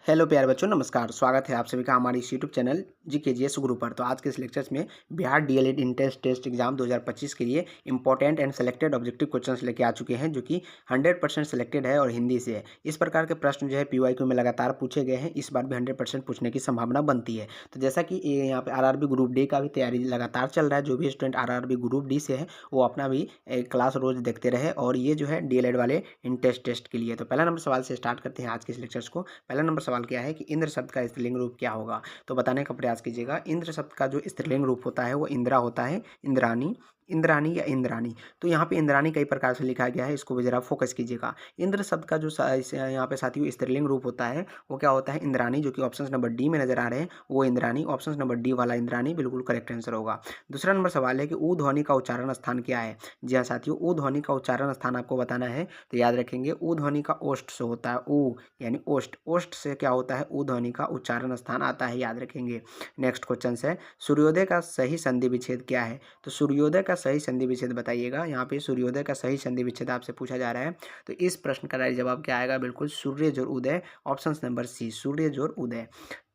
Hello प्यारे बच्चों, नमस्कार। स्वागत है आप सभी का हमारे इस यूट्यूब चैनल जीकेजीएस गुरु पर। तो आज के इस लेक्चर्स में Bihar DElEd entrance test exam 2025 के लिए important and selected objective questions लेके आ चुके हैं, जो कि 100% सेलेक्टेड है और हिंदी से है। इस प्रकार के प्रश्न जो है पीवाईक्यू में लगातार पूछे गए हैं। इस बार भी 100% पूछने की संभावना बनती है। तो जैसा कि यहाँ पे आरआरबी ग्रुप डी का भी तैयारी लगातार चल रहा है। जो भी स्टूडेंट आरआरबी ग्रुप डी से है वो अपना भी क्लास रोज देखते रहे, और ये जो है डीएलएड वाले इंट्रेंस टेस्ट के लिए। तो पहला नंबर सवाल से स्टार्ट करते हैं आज के इस लेक्चर्स को। पहला नंबर सवाल क्या है कि इंद्र शब्द का स्त्रीलिंग रूप क्या होगा। तो बताने का प्रयास कीजिएगा। इंद्र शब्द का जो स्त्रीलिंग रूप होता है वो इंद्रा होता है, इंद्रानी, इंद्रानी या इंद्रानी। तो यहाँ पे इंद्रानी कई प्रकार से लिखा गया है, इसको भी जरा फोकस कीजिएगा। इंद्र शब्द का जो यहाँ पे साथियों स्त्रीलिंग रूप होता है वो क्या होता है, इंद्रानी, जो कि ऑप्शन नंबर डी में नजर आ रहे हैं वो इंद्रानी। ऑप्शन नंबर डी वाला इंद्रानी बिल्कुल करेक्ट आंसर होगा। दूसरा नंबर सवाल है कि ऊ ध्वनि का उच्चारण स्थान क्या है। जी हाँ साथियों, ऊ ध्वनि का उच्चारण स्थान आपको बताना है। तो याद रखेंगे ऊ ध्वनि का ओष्ठ से होता है, ऊ यानी ओष्ठ, ओष्ठ से क्या होता है, ऊ ध्वनि का उच्चारण स्थान आता है, याद रखेंगे। नेक्स्ट क्वेश्चन है सूर्योदय का सही संधि विच्छेद क्या है। तो सूर्योदय का सही संधि विच्छेद बताइएगा। यहाँ पे सूर्योदय का सही संधि विच्छेद आपसे पूछा जा रहा है। तो इस प्रश्न का राइट जवाब क्या आएगा, बिल्कुल सूर्य जोड़ उदय, ऑप्शन नंबर सी, सूर्य जोड़ उदय।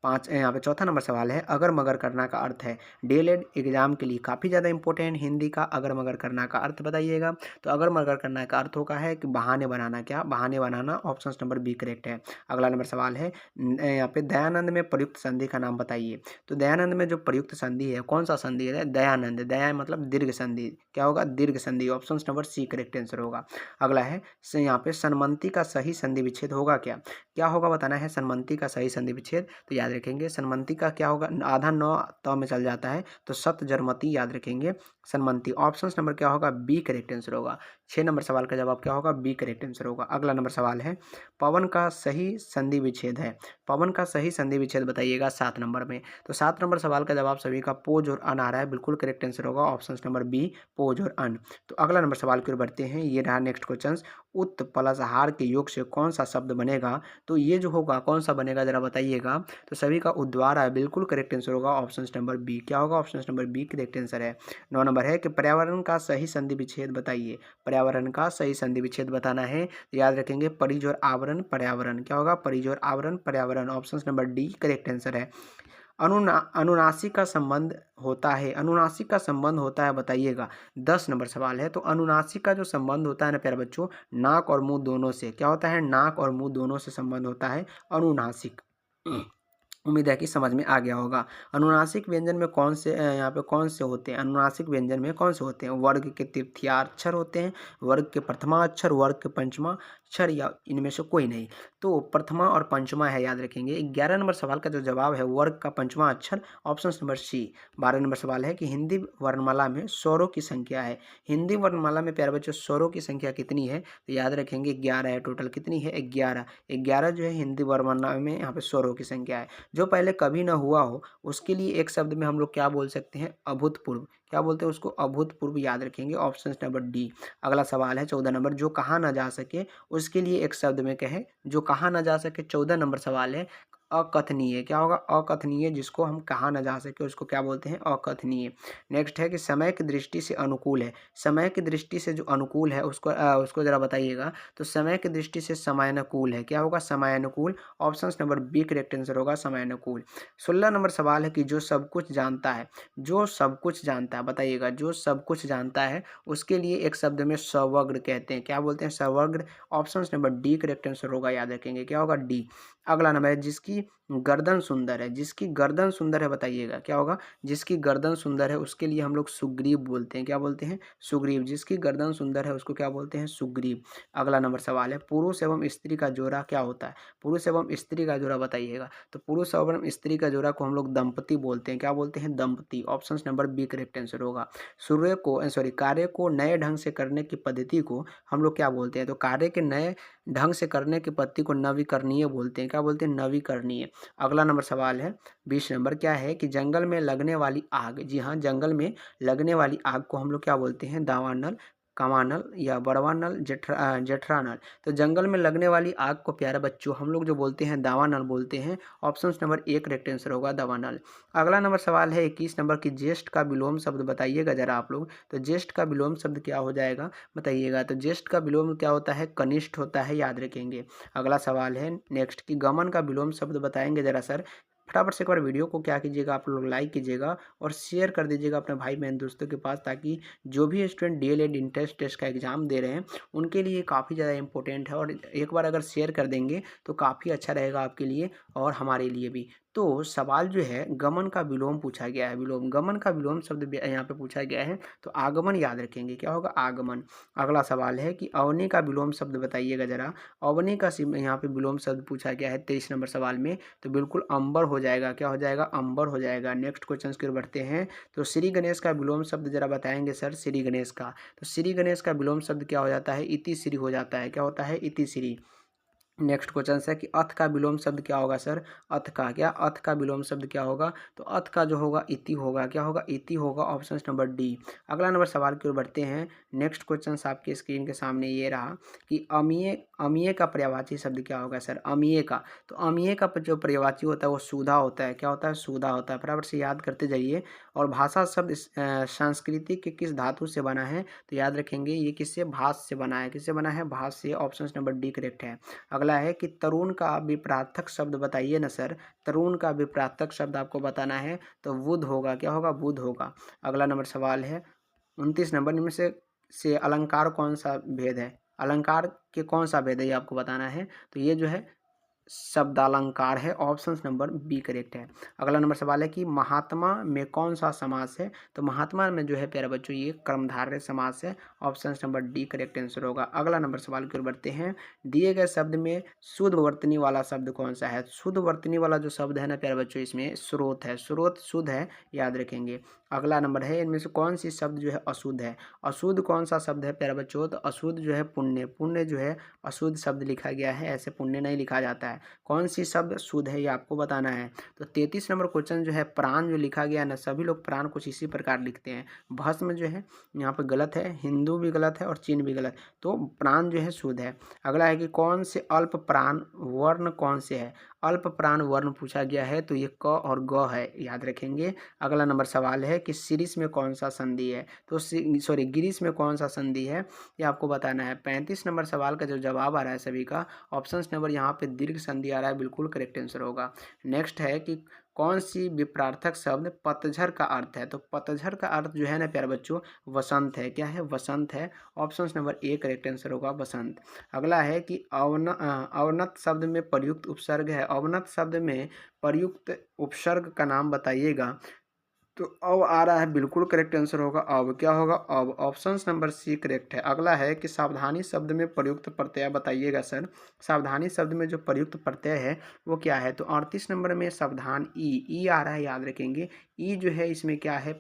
यहाँ पे चौथा नंबर सवाल है अगर मगर करना का अर्थ है। डीएलएड एग्जाम के लिए काफ़ी ज़्यादा इंपॉर्टेंट हिंदी का अगर मगर करना का अर्थ बताइएगा। तो अगर मगर करना का अर्थ होगा है कि बहाने बनाना, क्या बहाने बनाना, ऑप्शन नंबर बी करेक्ट है। अगला नंबर सवाल है यहाँ पे दयानंद में प्रयुक्त संधि का नाम बताइए। तो दयानंद में जो प्रयुक्त संधि है कौन सा संधि है, दयानंद, दया मतलब दीर्घ संधि, क्या होगा, दीर्घ संधि, option number C correct answer होगा। अगला है यहाँ पे सन्मति का सही संधि विच्छेद होगा क्या, क्या होगा बताना है सन्मति का सही संधि विच्छेद। तो याद रखेंगे सन्मति का क्या होगा, आधा नौ त में चल जाता है तो सत जरमती, याद रखेंगे सन्मति, ऑप्शन नंबर क्या होगा, बी करेक्ट आंसर होगा। 6 नंबर सवाल का जवाब क्या होगा, बी करेक्ट आंसर होगा। अगला नंबर सवाल है पवन का सही संधि विच्छेद है। पवन का सही संधि विच्छेद बताइएगा 7 नंबर में। तो 7 नंबर सवाल का जवाब सभी का पोज और अन आ रहा है, बिल्कुल करेक्ट आंसर होगा, ऑप्शन नंबर बी, पोज और अन। तो अगला नंबर सवाल की ओर बढ़ते हैं। ये रहा नेक्स्ट क्वेश्चन, उत प्लस हार के योग से कौन सा शब्द बनेगा। तो ये जो होगा कौन सा बनेगा जरा बताइएगा। तो सभी का उद्वार है, बिल्कुल करेक्ट आंसर होगा, ऑप्शन नंबर बी, क्या होगा, option number B correct answer है। 9 नंबर है कि पर्यावरण का सही संधि विच्छेद बताइए। पर्यावरण का सही संधि विच्छेद बताना है। तो याद रखेंगे परिज और आवरण पर्यावरण, क्या होगा, परिज और आवरण पर्यावरण, option number D correct answer है। अनुनासिक का संबंध होता है, अनुनासिक का संबंध होता है बताइएगा। 10 नंबर सवाल है। तो अनुनासिक का जो संबंध होता है ना प्यारे बच्चों, नाक और मुंह दोनों से, क्या होता है, नाक और मुंह दोनों से संबंध होता है अनुनासिक। उम्मीद है कि समझ में आ गया होगा। अनुनासिक व्यंजन में कौन से यहाँ पे कौन से होते हैं, अनुनासिक व्यंजन में कौन से होते हैं, वर्ग के तृतीया अक्षर होते हैं, वर्ग के प्रथमा अक्षर, वर्ग के पंचमा अक्षर, या इनमें से कोई नहीं। तो प्रथमा और पंचमा है, याद रखेंगे। 11 नंबर सवाल का जो जवाब है वर्ग का पंचमा अक्षर, ऑप्शन नंबर सी। 12 नंबर सवाल है कि हिंदी वर्णमाला में स्वरों की संख्या है। हिंदी वर्णमाला में प्यारे बच्चों स्वरों की संख्या कितनी है। तो याद रखेंगे 11 है, टोटल कितनी है, 11। 11 जो है हिंदी वर्णमाला में यहाँ पे स्वरों की संख्या है। जो पहले कभी ना हुआ हो उसके लिए एक शब्द में हम लोग क्या बोल सकते हैं, अभूतपूर्व, क्या बोलते हैं उसको, अभूतपूर्व, याद रखेंगे, ऑप्शन नंबर डी। अगला सवाल है 14 नंबर, जो कहा ना जा सके उसके लिए एक शब्द में कहे, जो कहा ना जा सके। 14 नंबर सवाल है अकथनीय, क्या होगा, अकथनीय, जिसको हम कहा ना जा सके उसको क्या बोलते हैं, अकथनीय। नेक्स्ट है कि समय की दृष्टि से अनुकूल है। समय की दृष्टि से जो अनुकूल है उसको जरा बताइएगा। तो समय की दृष्टि से समयानुकूल है, क्या होगा, समयानुकूल, option number B correct answer होगा, समयानुकूल। 16 नंबर सवाल है कि जो सब कुछ जानता है, जो सब कुछ जानता है बताइएगा, जो सब कुछ जानता है उसके लिए एक शब्द में सर्वज्ञ कहते हैं, क्या बोलते हैं, सर्वज्ञ, option number D correct answer होगा, याद रखेंगे, क्या होगा, डी। अगला नंबर है जिसकी गर्दन सुंदर है, जिसकी गर्दन सुंदर है बताइएगा, क्या होगा, जिसकी गर्दन सुंदर है उसके लिए हम लोग सुग्रीव बोलते हैं, क्या बोलते हैं, सुग्रीव, जिसकी गर्दन सुंदर है उसको क्या बोलते हैं, सुग्रीव। अगला नंबर सवाल है पुरुष एवं स्त्री का जोड़ा क्या होता है। पुरुष एवं स्त्री का जोड़ा बताइएगा। तो पुरुष एवं स्त्री का जोड़ा को हम लोग दंपति बोलते हैं, क्या बोलते हैं, दंपति, option number B correct answer होगा। सूर्य को कार्य को नए ढंग से करने की पद्धति को हम लोग क्या बोलते हैं। तो कार्य के नए ढंग से करने की पद्धति को नवीकरणीय बोलते हैं, क्या बोलते हैं, नवीकरणीय। अगला नंबर सवाल है 20 नंबर, क्या है कि जंगल में लगने वाली आग, जी हाँ, जंगल में लगने वाली आग को हम लोग क्या बोलते हैं, दावानल कमानल या बड़वा नल, जेठरा नल। तो जंगल में लगने वाली आग को प्यारे बच्चों हम लोग जो बोलते हैं दावा नल बोलते हैं। ऑप्शन नंबर 1 करेक्ट आंसर होगा दावा नल। अगला नंबर सवाल है 21 नंबर की ज्येष्ठ का विलोम शब्द बताइएगा जरा आप लोग। तो ज्येष्ठ का विलोम शब्द क्या हो जाएगा बताइएगा। तो ज्येष्ठ का विलोम क्या होता है, कनिष्ठ होता है, याद रखेंगे। अगला सवाल है नेक्स्ट की गमन का विलोम शब्द बताएंगे जरा सर। फटाफट से एक बार वीडियो को क्या कीजिएगा आप लोग लाइक कीजिएगा और शेयर कर दीजिएगा अपने भाई बहन दोस्तों के पास, ताकि जो भी स्टूडेंट डीएलएड इंट्रेंस टेस्ट का एग्जाम दे रहे हैं उनके लिए काफ़ी ज़्यादा इंपॉर्टेंट है। और एक बार अगर शेयर कर देंगे तो काफ़ी अच्छा रहेगा आपके लिए और हमारे लिए भी। तो सवाल जो है गमन का विलोम पूछा गया है। विलोम, गमन का विलोम शब्द यहाँ पे पूछा गया है। तो आगमन याद रखेंगे, क्या होगा आगमन। अगला सवाल है कि अवनि का विलोम शब्द बताइएगा जरा। अवनि का यहाँ पे विलोम शब्द पूछा गया है 23 नंबर सवाल में। तो बिल्कुल अंबर हो जाएगा, क्या हो जाएगा अंबर हो जाएगा। नेक्स्ट क्वेश्चन की ओर बढ़ते हैं। तो श्री गणेश का विलोम शब्द जरा बताएंगे सर। श्री गणेश का, तो श्री गणेश का विलोम शब्द क्या हो जाता है, इति श्री हो जाता है। क्या होता है, इति श्री। नेक्स्ट क्वेश्चन है कि अथ का विलोम शब्द क्या होगा सर। अथ का, क्या अथ का विलोम शब्द क्या होगा। तो अथ का जो होगा इति होगा, क्या होगा इति होगा। Option number D. अगला नंबर सवाल की ओर बढ़ते हैं। नेक्स्ट क्वेश्चन आपके स्क्रीन के सामने ये रहा कि अमीय, अमीय का पर्यायवाची शब्द क्या होगा सर। अमीय का, तो अमीय का जो पर्यायवाची होता है वो सुधा होता है। क्या होता है, सुधा होता है। फटाफट से याद करते जाइए। और भाषा शब्द संस्कृति के किस धातु से बना है। तो याद रखेंगे ये किससे, भाष से बना है। किससे बना है, भाष से। ऑप्शन नंबर डी करेक्ट है। अगला है कि तरुण का विपरार्थक शब्द बताइए ना सर। तरुण का विपरार्थक शब्द आपको बताना है। तो बुध होगा, क्या होगा, बुध होगा। अगला नंबर सवाल है 29 नंबर, इनमें से अलंकार कौन सा भेद है। अलंकार के कौन सा भेद है ये आपको बताना है। तो ये जो है शब्दालंकार है। ऑप्शन नंबर बी करेक्ट है। अगला नंबर सवाल है कि महात्मा में कौन सा समास है। तो महात्मा में जो है प्यारे बच्चों ये कर्मधारय समास है। Option number D correct answer होगा। अगला नंबर सवाल की ओर बढ़ते हैं। दिए गए शब्द में शुद्ध वर्तनी वाला शब्द कौन सा है। शुद्ध वर्तनी वाला जो शब्द है ना प्यारे बच्चों, इसमें स्रोत है। स्रोत शुद्ध है, याद रखेंगे। अगला नंबर है इनमें से कौन सी शब्द जो है अशुद्ध है। अशुद्ध कौन सा शब्द है प्यारे बच्चों। तो अशुद्ध जो है पुण्य। पुण्य जो है अशुद्ध शब्द लिखा गया है, ऐसे पुण्य नहीं लिखा जाता है। कौन सी शब्द शुद्ध है ये आपको बताना है। तो 33 नंबर क्वेश्चन जो है प्राण जो लिखा गया ना, सभी लोग प्राण कुछ इसी प्रकार लिखते हैं। भस्म जो है यहाँ पे गलत है, हिंदू भी गलत है और चीन भी गलत। तो प्राण जो है शुद्ध है। अगला है कि कौन से अल्प प्राण वर्ण कौन से है। अल्प प्राण वर्ण पूछा गया है। तो ये क और ग है, याद रखेंगे। अगला नंबर सवाल है कि शीर्ष में कौन सा संधि है। तो सॉरी गिरीश में कौन सा संधि है ये आपको बताना है। 35 नंबर सवाल का जो जवाब आ रहा है सभी का, ऑप्शन नंबर यहाँ पे दीर्घ संधि आ रहा है, बिल्कुल करेक्ट आंसर होगा। नेक्स्ट है कि कौन सी विपरार्थक शब्द पतझड़ का अर्थ है। तो पतझड़ का अर्थ जो है ना प्यारे बच्चों वसंत है। क्या है, वसंत है। Option number A correct answer होगा वसंत। अगला है कि अवनत शब्द में प्रयुक्त उपसर्ग है। अवनत शब्द में प्रयुक्त उपसर्ग का नाम बताइएगा। तो अब आ रहा है, बिल्कुल करेक्ट आंसर होगा अब। क्या होगा, अब। ऑप्शन नंबर सी करेक्ट है। अगला है कि सावधानी शब्द में प्रयुक्त प्रत्यय बताइएगा सर। सावधानी शब्द में जो प्रयुक्त प्रत्यय है वो क्या है। तो 38 नंबर में सावधान ई आ रहा है, याद रखेंगे। ई जो है इसमें क्या है,